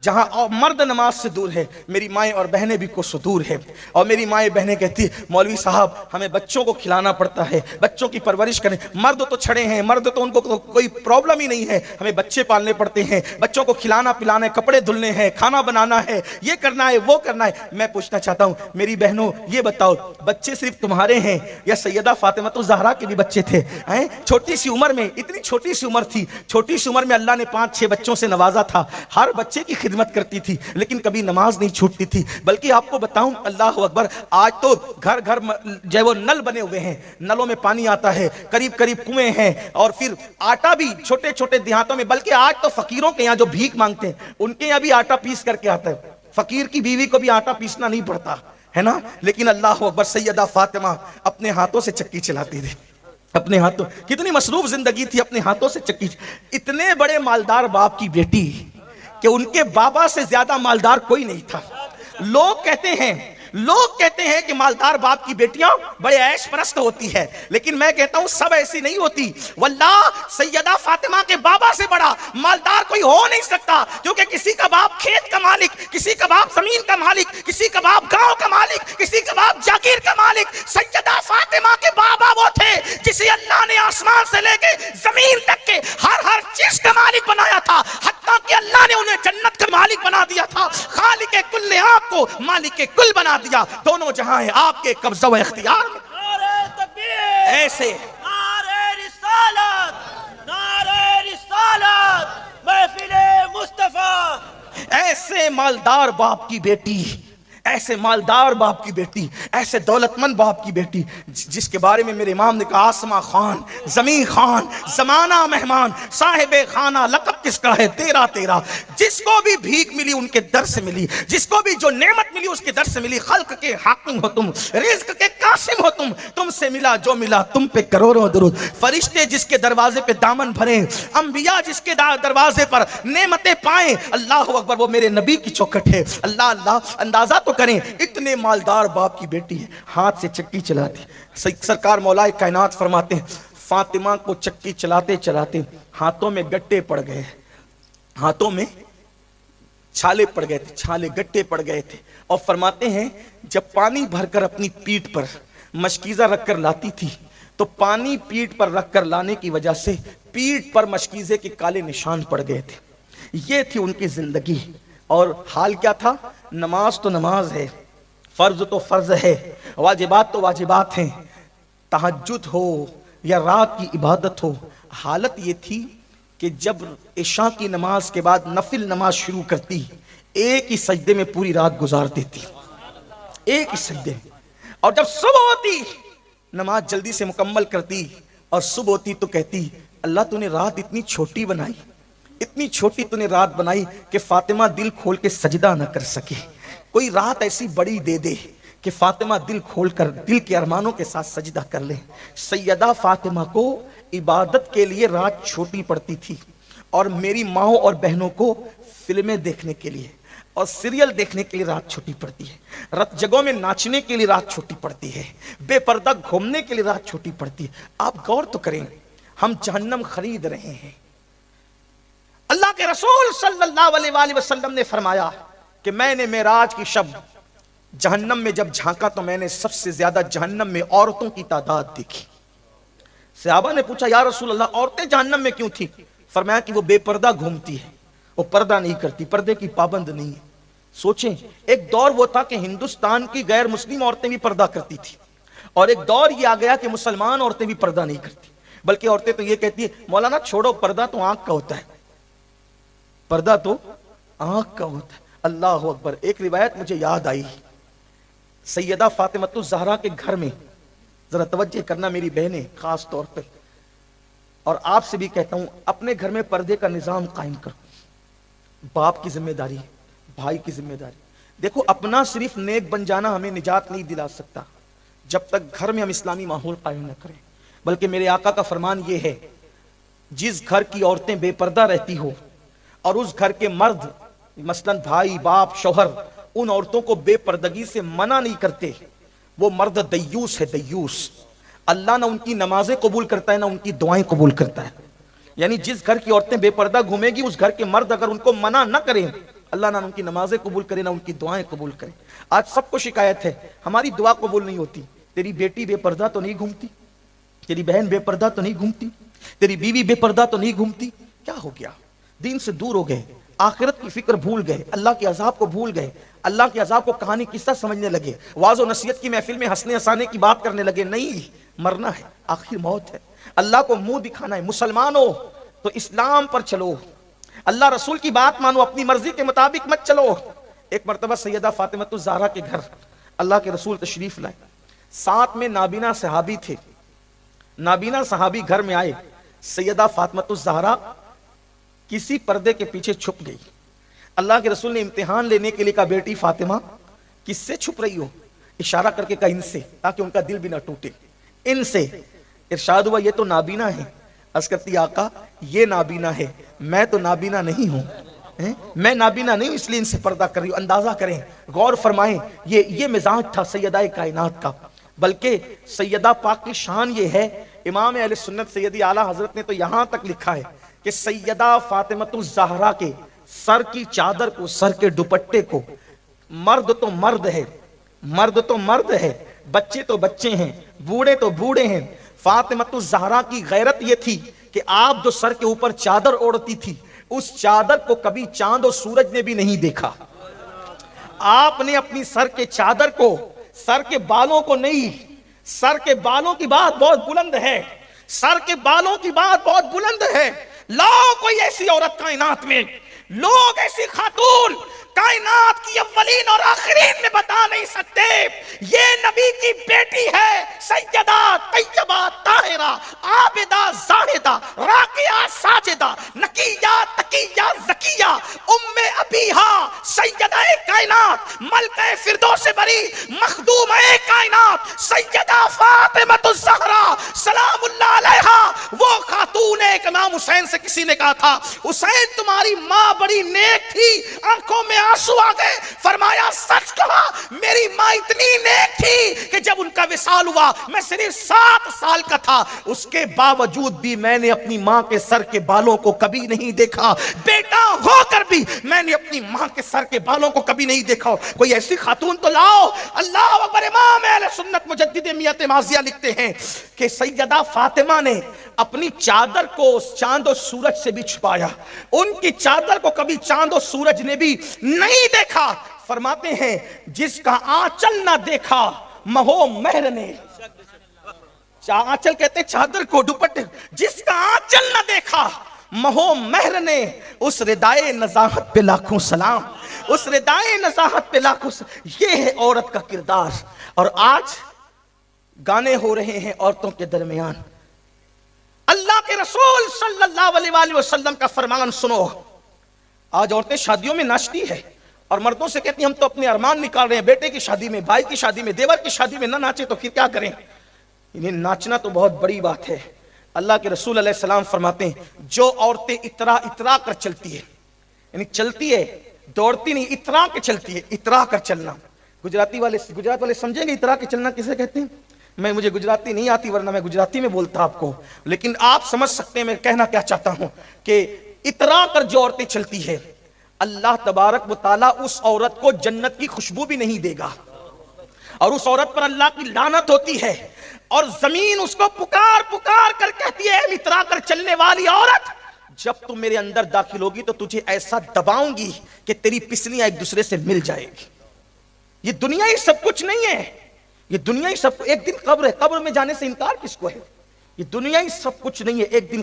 جہاں مرد نماز سے دور ہے میری مائیں اور بہنیں بھی کو دور ہے، اور میری مائیں بہنیں کہتی ہے مولوی صاحب ہمیں بچوں کو کھلانا پڑتا ہے، بچوں کی پرورش کریں، مرد تو چھڑے ہیں، مرد تو ان کو کوئی پرابلم ہی نہیں ہے، ہمیں بچے پالنے پڑتے ہیں، بچوں کو کھلانا پلانا ہے، کپڑے دھلنے ہیں، کھانا بنانا ہے، یہ کرنا ہے وہ کرنا ہے۔ میں پوچھنا چاہتا ہوں میری بہنوں یہ بتاؤ بچے صرف تمہارے ہیں یا سیدہ فاطمہ الزہرا کے بھی بچے تھے؟ چھوٹی سی عمر میں، اتنی چھوٹی سی عمر تھی، چھوٹی سی عمر میں اللہ نے 5-6 بچوں سے نوازا تھا، ہر بچے کی خدمت کرتی تھی لیکن کبھی نماز نہیں چھوٹتی تھی۔ بلکہ آپ کو بتاؤں اللہ اکبر، آج تو گھر گھر جو ہے وہ نل بنے ہوئے ہیں، نلوں میں پانی آتا ہے، قریب قریب کنویں ہیں، اور پھر آٹا بھی چھوٹے چھوٹے دیہاتوں میں، بلکہ آج تو فقیروں کے یہاں جو بھیک مانگتے ہیں ان کے یہاں بھی آٹا پیس کر کے آتا ہے، فقیر کی بیوی کو بھی آٹا پیسنا نہیں پڑتا ہے نا۔ لیکن اللہ اکبر سیدہ فاطمہ اپنے ہاتھوں سے چکی چلاتی تھی، اپنے ہاتھوں، کتنی مصروف زندگی تھی، اپنے ہاتھوں سے چکی۔ اتنے بڑے مالدار باپ کی بیٹی کہ ان کے بابا سے زیادہ مالدار کوئی نہیں تھا۔ لوگ کہتے ہیں کہ مالدار باپ کی بیٹیاں بڑے عیش پرست ہوتی ہے، لیکن میں کہتا ہوں سب ایسی نہیں ہوتی۔ واللہ سیدہ فاطمہ کے بابا سے بڑا مالدار کوئی ہو نہیں سکتا، کیونکہ کسی کا باپ کھیت کا مالک، کسی کا باپ زمین کا مالک، کسی کا باپ گاؤں کا مالک، کسی کا باپ جاگیر کا مالک۔ سیدہ فاطمہ کے بابا وہ تھے جسے اللہ نے آسمان سے لے کے زمین تک کے ہر چیز کا مالک بنایا تھا، حتیٰ کہ اللہ نے انہیں جنت کا مالک بنا دیا تھا۔ خالق کل نے آپ کو مالک کل بنا دیا، دونوں جہاں ہیں آپ کے قبضہ و اختیار میں۔ نعرہ تکبیر، ایسے نعرہ رسالت، نعرہ رسالت، محفل مصطفیٰ۔ ایسے مالدار باپ کی بیٹی، ایسے مالدار باپ کی بیٹی، ایسے دولت مند باپ کی بیٹی جس کے بارے میں میرے امام نے کہا آسماں خان، زمین خان، زمانہ مہمان، صاحب خانہ لقب کس کا ہے تیرا تیرا۔ جس کو بھی بھیک ملی ان کے در سے ملی، جس کو بھی جو نعمت ملی اس کے در سے ملی۔ خلق کے حاکم ہو تم، رزق کے قاسم ہو تم سے ملا جو ملا تم پہ کروڑوں درود۔ فرشتے جس کے دروازے پہ دامن بھریں، انبیاء جس کے دروازے پر نعمتیں پائیں، اللہ اکبر وہ میرے نبی کی چوکھٹ ہے۔ اللہ اندازہ تو کریں، اتنے مالدار باپ کی بیٹی ہے، ہاتھ سے چکی چلاتی۔ سرکار مولا کائنات فرماتے ہیں فاطمہ کو چکی چلاتے چلاتے ہاتھوں میں گٹے پڑ گئے، ہاتھوں میں چھالے پڑ گئے تھے، چھالے گٹے پڑ گئے تھے، اور فرماتے ہیں جب پانی بھر کر اپنی پیٹھ پر مشکیزہ رکھ کر لاتی تھی تو پانی پیٹھ پر رکھ کر لانے کی وجہ سے پیٹھ پر مشکیزے کے کالے نشان پڑ گئے تھے۔ یہ تھی ان کی زندگی، اور حال کیا تھا؟ نماز تو نماز ہے، فرض تو فرض ہے، واجبات تو واجبات ہیں، تہجد ہو یا رات کی عبادت ہو۔ حالت یہ تھی کہ جب عشاء کی نماز کے بعد نفل نماز شروع کرتی، ایک ہی سجدے میں پوری رات گزار دیتی، ایک ہی سجدے میں۔ اور جب صبح ہوتی نماز جلدی سے مکمل کرتی، اور صبح ہوتی تو کہتی اللہ تو نے رات اتنی چھوٹی بنائی، اتنی چھوٹی تو نے رات بنائی کہ فاطمہ دل کھول کے سجدہ نہ کر سکے، کوئی رات ایسی بڑی دے دے کہ فاطمہ دل کھول کر دل کے ارمانوں کے ساتھ سجدہ کر لے۔ سیدہ فاطمہ کو عبادت کے لیے رات چھوٹی پڑتی تھی، اور میری ماؤں اور بہنوں کو فلمیں دیکھنے کے لیے اور سیریل دیکھنے کے لیے رات چھوٹی پڑتی ہے، رت جگہوں میں ناچنے کے لیے رات چھوٹی پڑتی ہے، بے پردہ گھومنے کے لیے رات چھوٹی پڑتی ہے۔ آپ غور تو کریں، ہم جہنم خرید رہے ہیں۔ اللہ کے رسول صلی اللہ علیہ وآلہ وسلم نے فرمایا کہ میں نے معراج کی شب جہنم میں جب جھانکا تو میں نے سب سے زیادہ جہنم میں عورتوں کی تعداد دیکھی۔ صحابہ نے پوچھا یا رسول اللہ عورتیں جہنم میں کیوں تھی؟ فرمایا کہ وہ بے پردہ گھومتی ہے، وہ پردہ نہیں کرتی، پردے کی پابند نہیں ہے۔ سوچیں ایک دور وہ تھا کہ ہندوستان کی غیر مسلم عورتیں بھی پردہ کرتی تھی، اور ایک دور یہ آ گیا کہ مسلمان عورتیں بھی پردہ نہیں کرتی، بلکہ عورتیں تو یہ کہتی ہیں مولانا چھوڑو پردہ تو آنکھ کا ہوتا ہے، پردہ تو آنکھ کا ہوتا ہے۔ اللہ اکبر۔ ایک روایت مجھے یاد آئی، سیدہ فاطمہ الزہرا کے گھر میں، ذرا توجہ کرنا میری بہنیں خاص طور پہ، اور آپ سے بھی کہتا ہوں اپنے گھر میں پردے کا نظام قائم کرو۔ باپ کی ذمہ داری، بھائی کی ذمہ داری۔ دیکھو اپنا صرف نیک بن جانا ہمیں نجات نہیں دلا سکتا جب تک گھر میں ہم اسلامی ماحول قائم نہ کریں، بلکہ میرے آقا کا فرمان یہ ہے جس گھر کی عورتیں بے پردہ رہتی ہو اور اس گھر کے مرد مثلا بھائی باپ شوہر ان عورتوں کو بے پردگی سے منع نہیں کرتے، وہ مرد دیوس ہے، دیوس۔ اللہ نہ ان کی نمازیں قبول کرتا ہے نہ ان کی دعائیں قبول کرتا ہے۔ یعنی جس گھر کی عورتیں بے پردہ گھومے گی اس گھر کے مرد اگر ان کو منع نہ کریں اللہ نہ ان کی نمازیں قبول کرے نہ ان کی دعائیں قبول کرے. آج سب کو شکایت ہے ہماری دعا قبول نہیں ہوتی. تیری بیٹی بے پردہ تو نہیں گھومتی, تیری بہن بے پردہ تو نہیں گھومتی, تیری بیوی بے پردہ تو نہیں گھومتی. کیا ہو گیا؟ دین سے دور ہو گئے, آخرت کی فکر بھول گئے, اللہ کے عذاب کو بھول گئے, اللہ کے عذاب کو کہانی قصہ سمجھنے لگے, واعظ و نصیحت کی محفل میں ہنسنے ہنسانے کی بات کرنے لگے. نہیں, مرنا ہے, آخر موت ہے, اللہ کو منہ دکھانا ہے. مسلمان ہو تو اسلام پر چلو, اللہ رسول کی بات مانو, اپنی مرضی کے مطابق مت چلو. ایک مرتبہ سیدہ فاطمہ الزہرا کے گھر اللہ کے رسول تشریف لائے, ساتھ میں نابینا صحابی تھے. نابینا صحابی گھر میں آئے, سیدہ فاطمہ الزہرا کسی پردے کے پیچھے چھپ گئی. اللہ کے رسول نے امتحان لینے کے لیے کہا, بیٹی فاطمہ کس سے چھپ رہی ہو؟ اشارہ کر کے کہا ان سے, تاکہ ان کا دل بھی نہ ٹوٹے. ان سے. ارشاد ہوا یہ تو نابینا ہے. عرض کرتی آقا یہ نابینا ہے, میں تو نابینا نہیں ہوں, میں نابینا نہیں ہوں, اس لیے ان سے پردہ کر رہی ہوں. اندازہ کریں, غور فرمائیں, یہ مزاج تھا سیدہ کائنات کا. بلکہ سیدہ پاک کی شان یہ ہے, امام اہل سنت سیدی اعلیٰ حضرت نے تو یہاں تک لکھا ہے کہ سیدہ فاطمہ الزہرا کے سر کی چادر کو, سر کے دوپٹے کو, مرد تو مرد ہے, مرد تو مرد ہے, بچے تو بچے ہیں, بوڑھے تو بوڑھے ہیں. فاطمہ الزہرا کی غیرت یہ تھی کہ آپ جو سر کے اوپر چادر اوڑھتی تھی, اس چادر کو کبھی چاند و سورج نے بھی نہیں دیکھا. آپ نے اپنی سر کے چادر کو, سر کے بالوں کو نہیں, سر کے بالوں کی بات بہت بلند ہے, سر کے بالوں کی بات بہت بلند ہے. لاؤ کوئی ایسی عورت کائنات میں, لوگ ایسی خاتون کائنات کی اولین اور آخرین میں بتا نہیں سکتے یہ نبی کی بیٹی ہے, سیدہ طیبہ طاہرہ عابدہ زاہدہ راکعہ ساجدہ نقیہ تقیہ زکیہ ام ابیہا سیدہ کائنات ملکہ فردوس بری مخدومہ کائنات سیدہ فاطمہ الزہرا سلام اللہ علیہا. وہ خاتون ایک امام حسین سے کسی نے کہا تھا, حسین تمہاری ماں بڑی نیک تھی, آنکھوں میں آنسو آ گئے. فرمایا سچ کہا, میری ماں اتنی نیک تھی کہ جب ان کا وصال ہوا میں صرف 7 سال کا تھا, اس کے باوجود بھی میں نے اپنی ماں کے سر کے بالوں کو کبھی نہیں دیکھا. بیٹا ہو کر بھی میں نے اپنی ماں کے سر کے بالوں کو کبھی نہیں دیکھا. کوئی ایسی خاتون تو لاؤ. اللہ اکبر. امام اہل سنت مجدد میت ماضیہ لکھتے ہیں کہ سیدہ فاطمہ نے اپنی چادر کو چاند و سورج سے بھی چھپایا, ان کی چادر کو کبھی چاند و سورج نے بھی نہیں دیکھا. فرماتے ہیں جس کا آنچل نہ دیکھا مہو مہر نے, آنچل کہتے چادر کو, دوپٹے, جس کا آنچل نہ دیکھا مہو مہر نے, اس ردائے نزاہت پہ لاکھوں سلام, اس ردائے نزاہت پہ لاکھوں سلام. یہ ہے عورت کا کردار. اور آج گانے ہو رہے ہیں عورتوں کے درمیان. اللہ کے رسول صلی اللہ علیہ وآلہ وسلم کا فرمان سنو. آج عورتیں شادیوں میں ناچتی ہے اور مردوں سے کہتی ہیں ہم تو اپنے ارمان نکال رہے ہیں, بیٹے کی شادی میں, بھائی کی شادی میں, دیور کی شادی میں نہ ناچے تو پھر کیا کریں. انہیں ناچنا تو بہت بڑی بات ہے. اللہ کے رسول علیہ السلام فرماتے ہیں جو عورتیں اترا کر چلتی ہے, یعنی چلتی ہے, دوڑتی نہیں, اترا کے چلتی ہے. اترا کر چلنا, گجرات والے سمجھیں گے اترا کے چلنا کسے کہتے ہیں. مجھے گجراتی نہیں آتی ورنہ میں گجراتی میں بولتا آپ کو, لیکن آپ سمجھ سکتے ہیں میں کہنا کیا چاہتا ہوں کہ اترا کر جو عورتیں چلتی ہے, اللہ تبارک و تعالیٰ اس عورت کو جنت کی خوشبو بھی نہیں دے گا, اور اس عورت پر اللہ کی لعنت ہوتی ہے, اور زمین اس کو پکار پکار کر کہتی ہے اترا کر چلنے والی عورت, جب تم میرے اندر داخل ہوگی تو تجھے ایسا دباؤں گی کہ تیری پسلیاں ایک دوسرے سے مل جائے گی. یہ دنیا ہی سب کچھ نہیں ہے, یہ دنیا ہی سب, ایک دن قبر ہے, قبر میں جانے سے انکار کس کو ہے. یہ دنیا ہی سب کچھ نہیں ہے, ایک دن